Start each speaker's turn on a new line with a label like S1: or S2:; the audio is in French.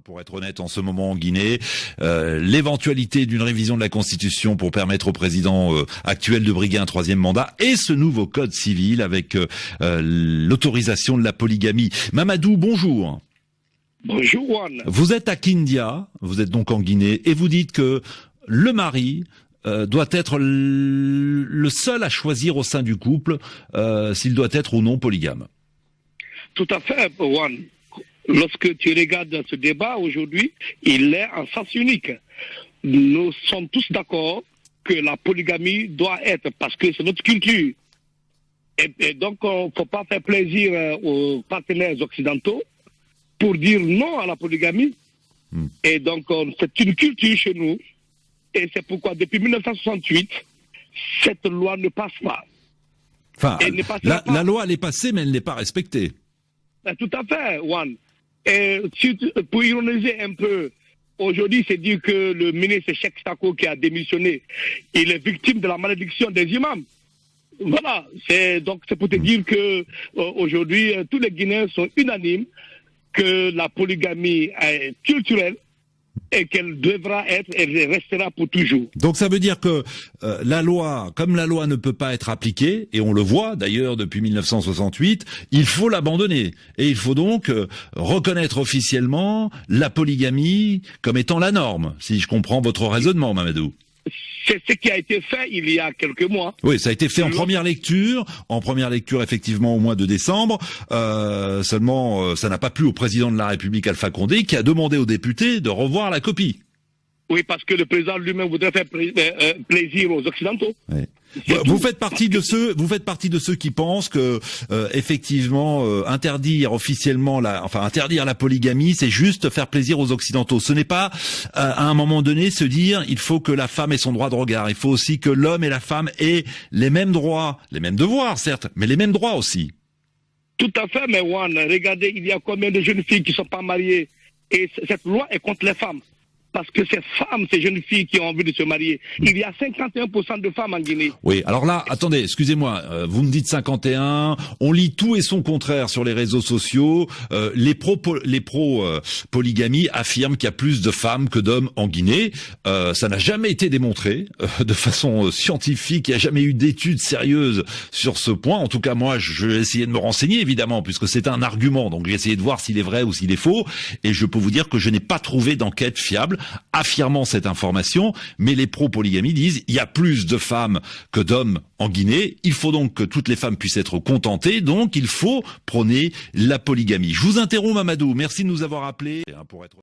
S1: Pour être honnête, en ce moment en Guinée, l'éventualité d'une révision de la Constitution pour permettre au président actuel de briguer un troisième mandat et ce nouveau code civil avec l'autorisation de la polygamie. Mamadou, bonjour.
S2: Bonjour Juan.
S1: Vous êtes à Kindia, vous êtes donc en Guinée, et vous dites que le mari doit être le seul à choisir au sein du couple s'il doit être ou non polygame.
S2: Tout à fait, Juan. Lorsque tu regardes ce débat aujourd'hui, il est en sens unique. Nous sommes tous d'accord que la polygamie doit être, parce que c'est notre culture. Et donc, il ne faut pas faire plaisir aux partenaires occidentaux pour dire non à la polygamie. Et donc, c'est une culture chez nous. Et c'est pourquoi, depuis 1968, cette loi ne passe pas.
S1: Enfin, la loi, elle est passée, mais elle n'est pas respectée.
S2: Tout à fait, Juan. Et pour ironiser un peu, aujourd'hui, c'est dire que le ministre Cheikh Sako qui a démissionné, il est victime de la malédiction des imams. Voilà, c'est pour te dire que aujourd'hui, tous les Guinéens sont unanimes que la polygamie est culturelle et qu'elle devra être et restera pour toujours.
S1: Donc ça veut dire que la loi, comme la loi ne peut pas être appliquée, et on le voit d'ailleurs depuis 1968, il faut l'abandonner. Et il faut donc reconnaître officiellement la polygamie comme étant la norme, si je comprends votre raisonnement, Mamadou.
S2: C'est ce qui a été fait il y a quelques mois.
S1: Oui, ça a été fait en première lecture effectivement au mois de décembre. Seulement, ça n'a pas plu au président de la République Alpha Condé, qui a demandé aux députés de revoir la copie.
S2: Oui, parce que le président lui-même voudrait faire plaisir aux Occidentaux.
S1: Oui. Vous faites partie de ceux qui pensent que effectivement interdire officiellement interdire la polygamie, c'est juste faire plaisir aux Occidentaux. Ce n'est pas à un moment donné se dire il faut que la femme ait son droit de regard. Il faut aussi que l'homme et la femme aient les mêmes droits, les mêmes devoirs certes, mais les mêmes droits aussi.
S2: Tout à fait, mais Juan, regardez, il y a combien de jeunes filles qui ne sont pas mariées et cette loi est contre les femmes. Parce que ces femmes, ces jeunes filles qui ont envie de se marier, il y a 51% de femmes en Guinée.
S1: Oui, alors là, attendez, excusez-moi, vous me dites 51, on lit tout et son contraire sur les réseaux sociaux. Les pro polygamie affirment qu'il y a plus de femmes que d'hommes en Guinée. Ça n'a jamais été démontré de façon scientifique. Il n'y a jamais eu d'études sérieuses sur ce point. En tout cas, moi, je vais essayer de me renseigner, évidemment, puisque c'est un argument. Donc, j'ai essayé de voir s'il est vrai ou s'il est faux. Et je peux vous dire que je n'ai pas trouvé d'enquête fiable affirmant cette information, mais les pro-polygamie disent il y a plus de femmes que d'hommes en Guinée, il faut donc que toutes les femmes puissent être contentées, donc il faut prôner la polygamie. Je vous interromps Mamadou, merci de nous avoir appelés pour être